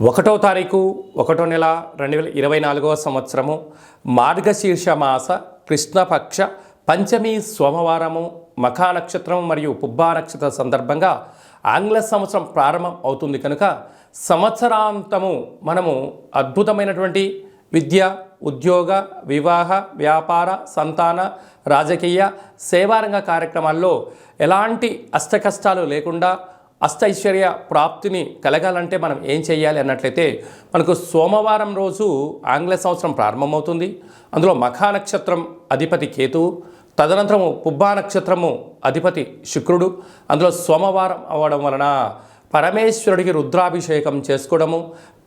1వ తారీఖు 1వ నెల 2024వ సంవత్సరము మార్గశీర్ష మాస కృష్ణపక్ష పంచమి సోమవారము మఖా నక్షత్రం మరియు పుబ్బా నక్షత్ర సందర్భంగా ఆంగ్ల సంవత్సరం ప్రారంభం అవుతుంది కనుక సంవత్సరాంతము మనము అద్భుతమైనటువంటి విద్య, ఉద్యోగ, వివాహ, వ్యాపార, సంతాన, రాజకీయ, సేవారంగ కార్యక్రమాల్లో ఎలాంటి అష్టకష్టాలు లేకుండా అష్టైశ్వర్య ప్రాప్తిని కలగాలంటే మనం ఏం చేయాలి అన్నట్లయితే మనకు సోమవారం రోజు ఆంగ్ల సంవత్సరం ప్రారంభమవుతుంది. అందులో మఖా నక్షత్రం అధిపతి కేతువు, తదనంతరము పుబ్బా నక్షత్రము అధిపతి శుక్రుడు. అందులో సోమవారం అవ్వడం వలన పరమేశ్వరుడికి రుద్రాభిషేకం చేసుకోవడము,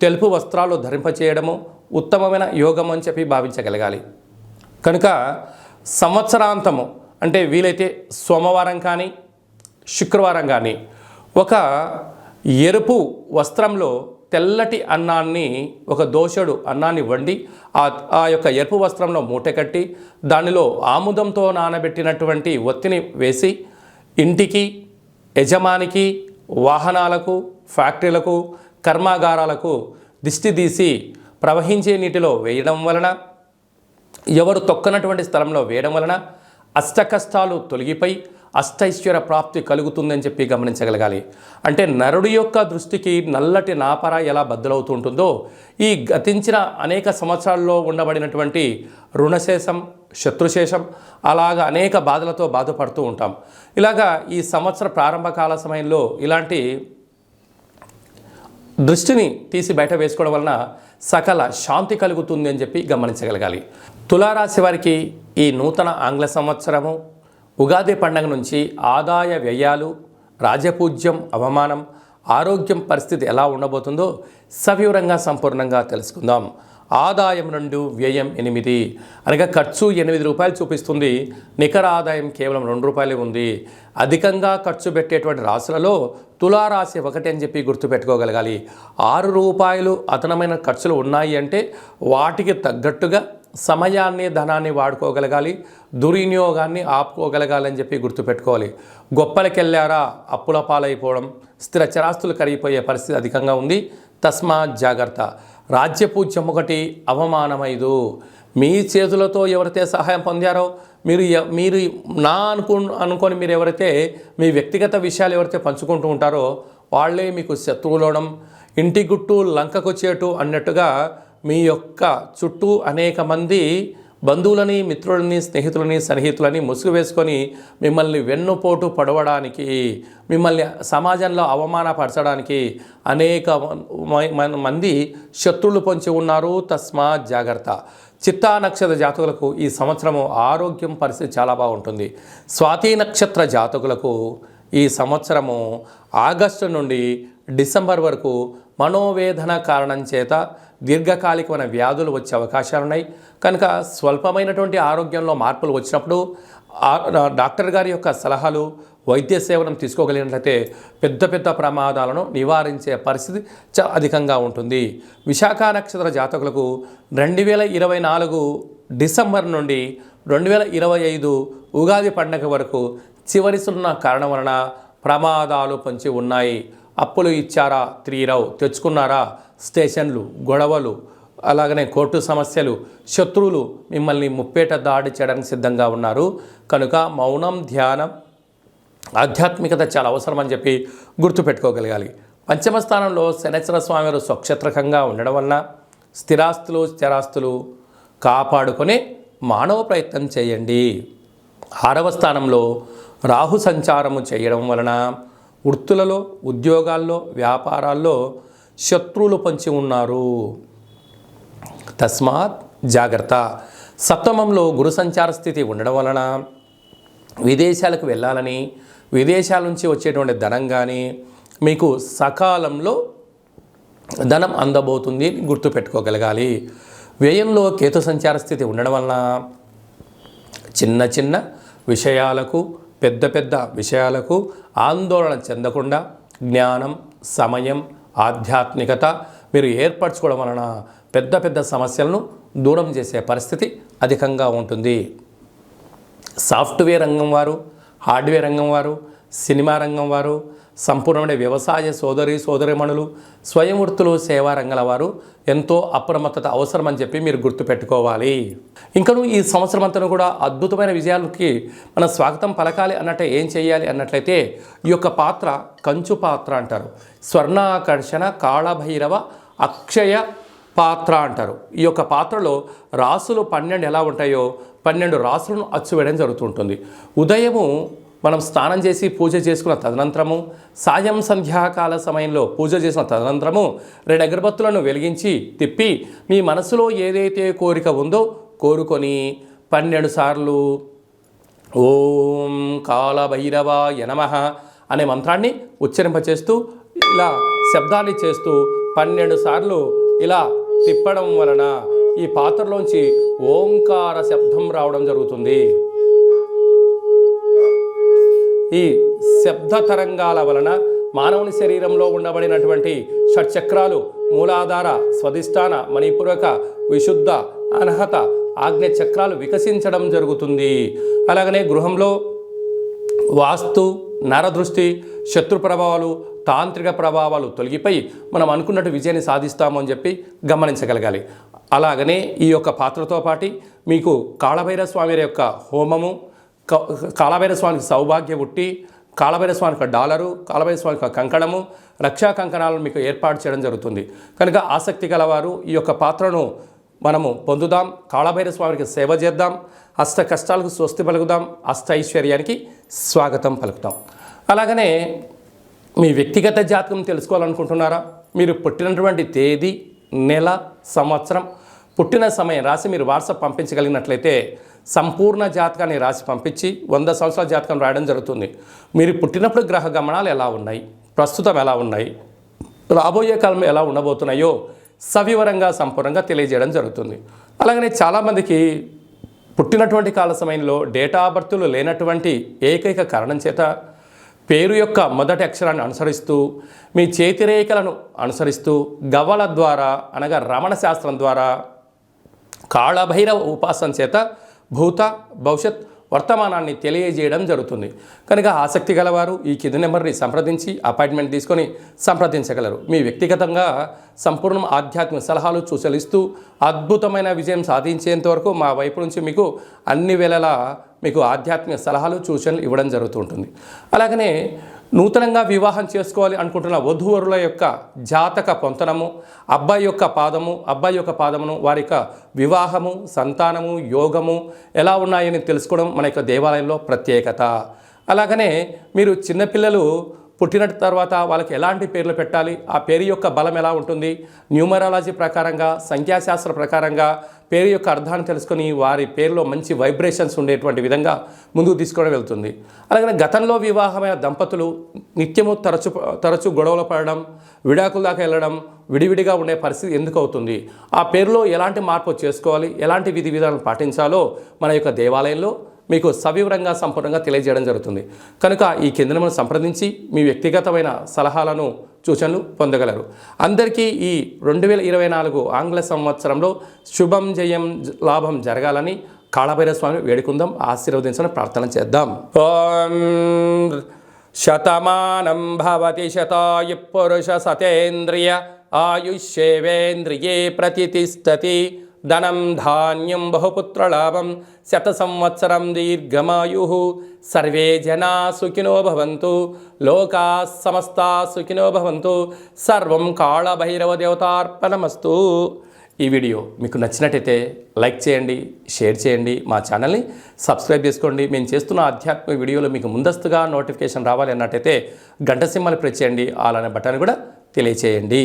తెలుపు వస్త్రాలు ధరింపచేయడము ఉత్తమమైన యోగం అని చెప్పి భావించగలగాలి. కనుక సంవత్సరాంతము అంటే వీలైతే సోమవారం కానీ శుక్రవారం కానీ ఒక ఎరుపు వస్త్రంలో తెల్లటి అన్నాన్ని, ఒక దోసెడు అన్నాన్ని వండి ఆ యొక్క ఎరుపు వస్త్రంలో మూట కట్టి దానిలో ఆముదంతో నానబెట్టినటువంటి ఒత్తిని వేసి ఇంటికి, యజమానికి, వాహనాలకు, ఫ్యాక్టరీలకు, కర్మాగారాలకు దిష్టి తీసి ప్రవహించే నీటిలో వేయడం వలన, ఎవరు తొక్కనటువంటి స్థలంలో వేయడం వలన అష్టకష్టాలు తొలగిపోయి అష్టైశ్వర్య ప్రాప్తి కలుగుతుందని చెప్పి గమనించగలగాలి. అంటే నరుడి యొక్క దృష్టికి నల్లటి నాపర ఎలా బద్దలవుతుంటుందో ఈ గతించిన అనేక సంవత్సరాల్లో ఉండబడినటువంటి రుణశేషం, శత్రుశేషం అలాగా అనేక బాధలతో బాధపడుతూ ఉంటాం. ఇలాగా ఈ సంవత్సర ప్రారంభకాల సమయంలో ఇలాంటి దృష్టిని తీసి బయట వేసుకోవడం వలన సకల శాంతి కలుగుతుంది అని చెప్పి గమనించగలగాలి. తులారాశి వారికి ఈ నూతన ఆంగ్ల సంవత్సరము ఉగాది పండుగ నుంచి ఆదాయ వ్యయాలు, రాజపూజ్యం, అవమానం, ఆరోగ్యం పరిస్థితి ఎలా ఉండబోతుందో సవివరంగా సంపూర్ణంగా తెలుసుకుందాం. ఆదాయం 2, వ్యయం 8 అనగా ఖర్చు 8 రూపాయలు చూపిస్తుంది. నికర ఆదాయం కేవలం 2 రూపాయలే ఉంది. అధికంగా ఖర్చు పెట్టేటువంటి రాశులలో తులారాశి 1 అని చెప్పి గుర్తుపెట్టుకోగలగాలి. 6 రూపాయలు అదనమైన ఖర్చులు ఉన్నాయి అంటే వాటికి తగ్గట్టుగా సమయాన్ని, ధనాన్ని వాడుకోగలగాలి, దుర్వినియోగాన్ని ఆపుకోగలగాలని చెప్పి గుర్తుపెట్టుకోవాలి. గొప్పలకెళ్ళారా అప్పుల పాలైపోవడం, స్థిర చరాస్తులు కరిగిపోయే పరిస్థితి అధికంగా ఉంది. తస్మాత్ జాగ్రత్త. రాజ్యపూజ్యం 1, అవమానం 5. మీ చేతులతో ఎవరైతే సహాయం పొందారో మీరు నా అనుకొని మీరు ఎవరైతే మీ వ్యక్తిగత విషయాలు ఎవరైతే పంచుకుంటూ ఉంటారో వాళ్ళే మీకు శత్రువులవడం, ఇంటి గుట్టు లంకకొచ్చేటు అన్నట్టుగా మీ యొక్క చుట్టూ అనేక మంది బంధువులని, మిత్రులని, స్నేహితులని, సన్నిహితులని ముసుగు వేసుకొని మిమ్మల్ని వెన్నుపోటు పడవడానికి, మిమ్మల్ని సమాజంలో అవమానపరచడానికి అనేక మంది శత్రువులు పొంచి ఉన్నారు. తస్మాత్ జాగ్రత్త. చిత్తా నక్షత్ర జాతకులకు ఈ సంవత్సరము ఆరోగ్యం పరిస్థితి చాలా బాగుంటుంది. స్వాతి నక్షత్ర జాతకులకు ఈ సంవత్సరము ఆగస్టు నుండి డిసెంబర్ వరకు మనోవేదన కారణం చేత దీర్ఘకాలికమైన వ్యాధులు వచ్చే అవకాశాలు ఉన్నాయి. కనుక స్వల్పమైనటువంటి ఆరోగ్యంలో మార్పులు వచ్చినప్పుడు డాక్టర్ గారి యొక్క సలహాలు, వైద్య సేవలను తీసుకోగలిగినట్లయితే పెద్ద పెద్ద ప్రమాదాలను నివారించే పరిస్థితి చాలా అధికంగా ఉంటుంది. విశాఖ నక్షత్ర జాతకులకు 2024 డిసెంబర్ నుండి 2025 ఉగాది పండుగ వరకు చివరి సున్న కారణం వలన ప్రమాదాలు పొంచి ఉన్నాయి. అప్పులు ఇచ్చారా తీరవు, తెచ్చుకున్నారా స్టేషన్లు, గొడవలు, అలాగనే కోర్టు సమస్యలు, శత్రువులు మిమ్మల్ని ముప్పేట దాడి చేయడానికి సిద్ధంగా ఉన్నారు. కనుక మౌనం, ధ్యానం, ఆధ్యాత్మికత చాలా అవసరం అని చెప్పి గుర్తుపెట్టుకోగలగాలి. పంచమ స్థానంలో శనేశ్వర స్వామి వారు స్వక్షేత్రకంగా ఉండడం వలన స్థిరాస్తులు, స్థిరాస్తులు కాపాడుకొని మానవ ప్రయత్నం చేయండి. 6వ స్థానంలో రాహు సంచారము చేయడం వలన వృత్తులలో, ఉద్యోగాల్లో, వ్యాపారాల్లో శత్రువులు పంచి ఉన్నారు. తస్మాత్ జాగ్రత్త. సప్తమంలో గురు సంచార స్థితి ఉండడం వలన విదేశాలకు వెళ్ళాలని, విదేశాల నుంచి వచ్చేటువంటి ధనం కానీ మీకు సకాలంలో ధనం అందబోతుంది గుర్తుపెట్టుకోగలగాలి. వ్యయంలో కేతు సంచార స్థితి ఉండడం వలన చిన్న చిన్న విషయాలకు, పెద్ద పెద్ద విషయాలకు ఆందోళన చెందకుండా జ్ఞానం, సమయం, ఆధ్యాత్మికత మీరు ఏర్పరచుకోవడం వలన పెద్ద పెద్ద సమస్యలను దూరం చేసే పరిస్థితి అధికంగా ఉంటుంది. సాఫ్ట్వేర్ రంగం వారు, హార్డ్వేర్ రంగం వారు, సినిమా రంగం వారు, సంపూర్ణమైన వ్యవసాయ సోదరిమణులు, స్వయం వృత్తులు, సేవా రంగాల వారు ఎంతో అప్రమత్తత అవసరమని చెప్పి మీరు గుర్తుపెట్టుకోవాలి. ఇంకను ఈ సంవత్సరం అంతా కూడా అద్భుతమైన విజయాలకి మన స్వాగతం పలకాలి అన్నట్టే ఏం చేయాలి అన్నట్లయితే ఈ యొక్క పాత్ర కంచు పాత్ర అంటారు. స్వర్ణాకర్షణ కాళభైరవ అక్షయ పాత్ర అంటారు. ఈ యొక్క పాత్రలో రాసులు 12 ఎలా ఉంటాయో 12 రాసులను అచ్చువేయడం జరుగుతుంటుంది. ఉదయము మనం స్నానం చేసి పూజ చేసుకున్న తదనంతరము, సాయం సంధ్యాకాల సమయంలో పూజ చేసిన తదనంతరము 2 అగరబత్తులను వెలిగించి తిప్పి మీ మనసులో ఏదైతే కోరిక ఉందో కోరుకొని 12 సార్లు ఓం కాళభైరవాయ నమః అనే మంత్రాన్ని ఉచ్చరింపచేస్తూ ఇలా శబ్దాన్ని చేస్తూ 12 సార్లు ఇలా తిప్పడం వలన ఈ పాత్రలోంచి ఓంకార శబ్దం రావడం జరుగుతుంది. ఈ శబ్ద తరంగాల వలన మానవుని శరీరంలో ఉండబడినటువంటి షట్చక్రాలు మూలాధార, స్వధిష్టాన, మణిపూరక, విశుద్ధ, అనహత, ఆజ్ఞ చక్రాలు వికసించడం జరుగుతుంది. అలాగనే గృహంలో వాస్తు, నరదృష్టి, శత్రు ప్రభావాలు, తాంత్రిక ప్రభావాలు తొలగిపోయి మనం అనుకున్నట్టు విజయాన్ని సాధిస్తాము అని చెప్పి గమనించగలగాలి. అలాగనే ఈ యొక్క పాత్రతో పాటు మీకు కాళభైరవ స్వామి యొక్క హోమము, కాళభైరవ స్వామికి సౌభాగ్య ఉట్టి, కాళభైరవ స్వామికి డాలరు, కాళభైరవ స్వామికి కంకణము, రక్షా కంకణాలను మీకు ఏర్పాటు చేయడం జరుగుతుంది. కనుక ఆసక్తి గలవారు ఈ యొక్క పాత్రను మనము పొందుదాం, కాళభైరవ స్వామికి సేవ చేద్దాం, అష్ట కష్టాలకు స్వస్తి పలుకుదాం, అష్ట ఐశ్వర్యానికి స్వాగతం పలుకుతాం. అలాగనే మీ వ్యక్తిగత జాతకం తెలుసుకోవాలనుకుంటున్నారా? మీరు పుట్టినటువంటి తేదీ, నెల, సంవత్సరం, పుట్టిన సమయం రాసి మీరు వాట్సాప్ పంపించగలిగినట్లయితే సంపూర్ణ జాతకాన్ని రాసి పంపించి 100 సంవత్సరాల జాతకం రాయడం జరుగుతుంది. మీరు పుట్టినప్పుడు గ్రహ గమనాలు ఎలా ఉన్నాయి, ప్రస్తుతం ఎలా ఉన్నాయి, రాబోయే కాలం ఎలా ఉండబోతున్నాయో సవివరంగా సంపూర్ణంగా తెలియజేయడం జరుగుతుంది. అలాగనే చాలామందికి పుట్టినటువంటి కాల సమయంలో డేటా ఆఫ్ బర్త్లు లేనటువంటి ఏకైక కారణం చేత పేరు యొక్క మొదటి అక్షరాన్ని అనుసరిస్తూ మీ చేతిరేఖలను అనుసరిస్తూ గవ్వల ద్వారా అనగా రమణ శాస్త్రం ద్వారా కాళభైరవ ఉపాసన చేత భూత, భవిష్యత్, వర్తమానాన్ని తెలియజేయడం జరుగుతుంది. కనుక ఆసక్తి గలవారు ఈ కింది నెంబర్ని సంప్రదించి అపాయింట్మెంట్ తీసుకొని సంప్రదించగలరు. మీ వ్యక్తిగతంగా సంపూర్ణ ఆధ్యాత్మిక సలహాలు సూచనలిస్తూ అద్భుతమైన విజయం సాధించేంత వరకు మా వైపు నుంచి మీకు అన్ని వేళలా మీకు ఆధ్యాత్మిక సలహాలు సూచనలు ఇవ్వడం జరుగుతూ ఉంటుంది. అలాగనే నూతనంగా వివాహం చేసుకోవాలి అనుకుంటున్న వధూవరుల యొక్క జాతక పొంతనము, అబ్బాయి యొక్క పాదమును వారి యొక్క వివాహము, సంతానము, యోగము ఎలా ఉన్నాయని తెలుసుకోవడం మన యొక్క దేవాలయంలో ప్రత్యేకత. అలాగనే మీరు చిన్నపిల్లలు పుట్టిన తర్వాత వాళ్ళకి ఎలాంటి పేర్లు పెట్టాలి, ఆ పేరు యొక్క బలం ఎలా ఉంటుంది, న్యూమరాలజీ ప్రకారంగా, సంఖ్యాశాస్త్ర ప్రకారంగా పేరు యొక్క అర్థాన్ని తెలుసుకొని వారి పేరులో మంచి వైబ్రేషన్స్ ఉండేటువంటి విధంగా ముందుకు తీసుకోవడం వెళ్తుంది. అలాగే గతంలో వివాహమైన దంపతులు నిత్యము తరచు గొడవలు పడడం, విడాకుల దాకా వెళ్ళడం, విడివిడిగా ఉండే పరిస్థితి ఎందుకు అవుతుంది, ఆ పేరులో ఎలాంటి మార్పు చేసుకోవాలి, ఎలాంటి విధి విధానాలు పాటించాలో మన యొక్క దేవాలయంలో మీకు సవివరంగా సంపూర్ణంగా తెలియజేయడం జరుగుతుంది. కనుక ఈ కేంద్రమును సంప్రదించి మీ వ్యక్తిగతమైన సలహాలను సూచనలు పొందగలరు. అందరికీ ఈ 2024 ఆంగ్ల సంవత్సరంలో శుభం, జయం, లాభం జరగాలని కాళభైరవ స్వామి వేడుకుందాం, ఆశీర్వదించడం ప్రార్థన చేద్దాం. ఓం శతమానం భవతి శతాయు పురుష సతేంద్రియ ఆయుష్యేవేంద్రియే ప్రతిష్టతి ధనం ధాన్యం బహుపుత్రలాభం శత సంవత్సరం దీర్ఘమాయు సర్వే జనా సుఖినో భవంతు లోకా సమస్తా సుఖినో భవంతు సర్వం కాళభైరవ దేవతార్పణమస్తు. ఈ వీడియో మీకు నచ్చినట్టయితే లైక్ చేయండి, షేర్ చేయండి, మా ఛానల్ని సబ్స్క్రైబ్ చేసుకోండి. మేము చేస్తున్న ఆధ్యాత్మిక వీడియోలు మీకు ముందస్తుగా నోటిఫికేషన్ రావాలి అన్నట్టయితే గంట సింబల్ ప్రెస్ చేయండి, ఆల్ అనే బటన్ కూడా తెలియచేయండి.